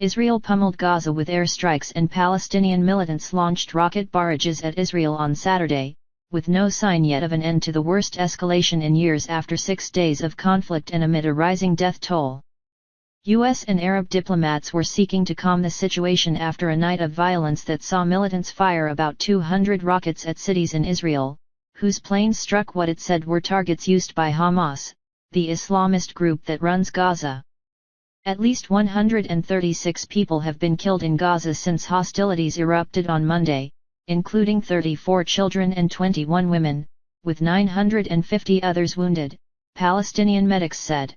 Israel pummeled Gaza with airstrikes and Palestinian militants launched rocket barrages at Israel on Saturday, with no sign yet of an end to the worst escalation in years after 6 days of conflict and amid a rising death toll. U.S. and Arab diplomats were seeking to calm the situation after a night of violence that saw militants fire about 200 rockets at cities in Israel, whose planes struck what it said were targets used by Hamas, the Islamist group that runs Gaza. At least 136 people have been killed in Gaza since hostilities erupted on Monday, including 34 children and 21 women, with 950 others wounded, Palestinian medics said.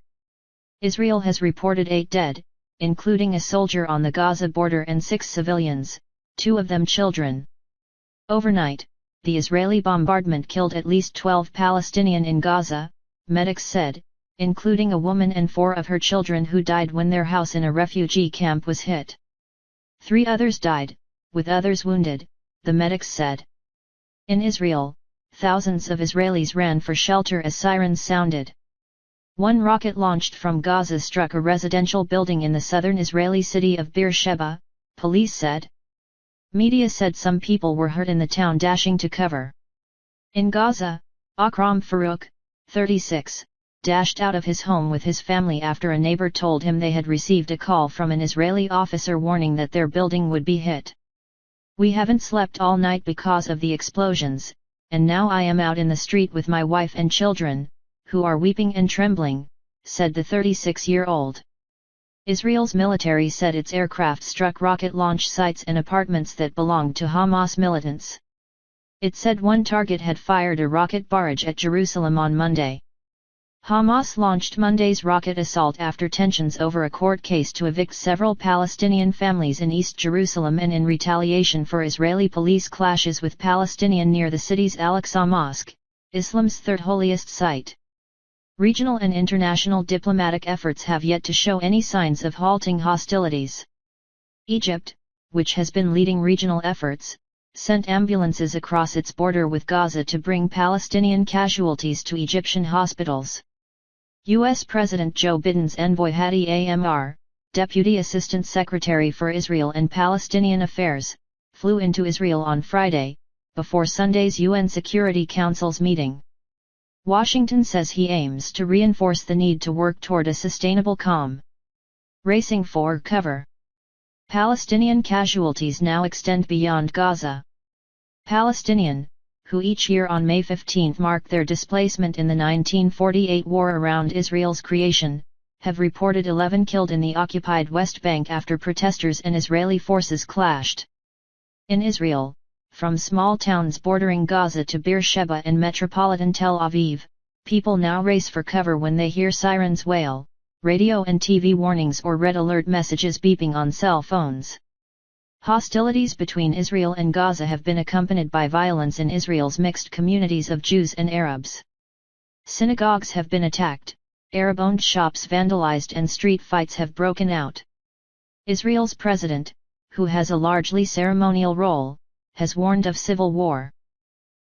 Israel has reported 8 dead, including a soldier on the Gaza border and 6 civilians, 2 of them children. Overnight, the Israeli bombardment killed at least 12 Palestinian in Gaza, medics said, including a woman and 4 of her children who died when their house in a refugee camp was hit. 3 others died, with others wounded, the medics said. In Israel, thousands of Israelis ran for shelter as sirens sounded. One rocket launched from Gaza struck a residential building in the southern Israeli city of Beersheba, police said. Media said some people were hurt in the town dashing to cover. In Gaza, Akram Farouk, 36, dashed out of his home with his family after a neighbor told him they had received a call from an Israeli officer warning that their building would be hit. We haven't slept all night because of the explosions, and now I am out in the street with my wife and children, who are weeping and trembling, said the 36-year-old. Israel's military said its aircraft struck rocket launch sites and apartments that belonged to Hamas militants. It said one target had fired a rocket barrage at Jerusalem on Monday. Hamas launched Monday's rocket assault after tensions over a court case to evict several Palestinian families in East Jerusalem and in retaliation for Israeli police clashes with Palestinians near the city's Al-Aqsa Mosque, Islam's third holiest site. Regional and international diplomatic efforts have yet to show any signs of halting hostilities. Egypt, which has been leading regional efforts, sent ambulances across its border with Gaza to bring Palestinian casualties to Egyptian hospitals. U.S. President Joe Biden's envoy Hadi Amr, Deputy Assistant Secretary for Israel and Palestinian Affairs, flew into Israel on Friday, before Sunday's UN Security Council's meeting. Washington says he aims to reinforce the need to work toward a sustainable calm. Racing for cover. Palestinian casualties now extend beyond Gaza. Palestinian, who each year on May 15 mark their displacement in the 1948 war around Israel's creation, have reported 11 killed in the occupied West Bank after protesters and Israeli forces clashed. In Israel, from small towns bordering Gaza to Beersheba and metropolitan Tel Aviv, people now race for cover when they hear sirens wail, radio and TV warnings or red alert messages beeping on cell phones. Hostilities between Israel and Gaza have been accompanied by violence in Israel's mixed communities of Jews and Arabs. Synagogues have been attacked, Arab-owned shops vandalized and street fights have broken out. Israel's president, who has a largely ceremonial role, has warned of civil war.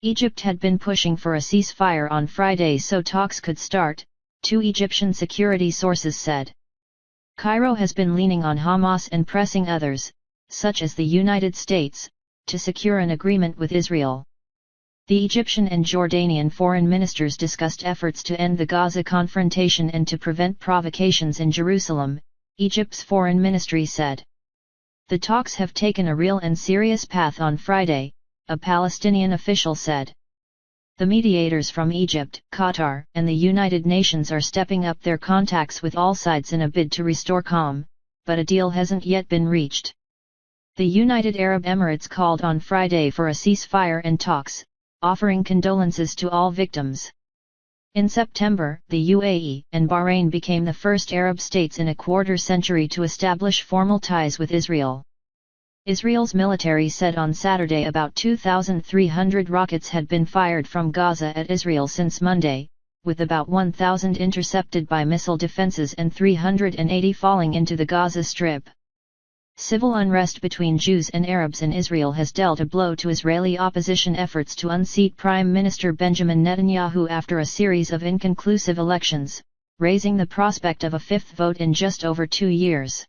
Egypt had been pushing for a ceasefire on Friday so talks could start, 2 Egyptian security sources said. Cairo has been leaning on Hamas and pressing others, such as the United States, to secure an agreement with Israel. The Egyptian and Jordanian foreign ministers discussed efforts to end the Gaza confrontation and to prevent provocations in Jerusalem, Egypt's foreign ministry said. The talks have taken a real and serious path on Friday, a Palestinian official said. The mediators from Egypt, Qatar, and the United Nations are stepping up their contacts with all sides in a bid to restore calm, but a deal hasn't yet been reached. The United Arab Emirates called on Friday for a ceasefire and talks, offering condolences to all victims. In September, the UAE and Bahrain became the first Arab states in a quarter century to establish formal ties with Israel. Israel's military said on Saturday about 2,300 rockets had been fired from Gaza at Israel since Monday, with about 1,000 intercepted by missile defenses and 380 falling into the Gaza Strip. Civil unrest between Jews and Arabs in Israel has dealt a blow to Israeli opposition efforts to unseat Prime Minister Benjamin Netanyahu after a series of inconclusive elections, raising the prospect of a fifth vote in just over 2 years.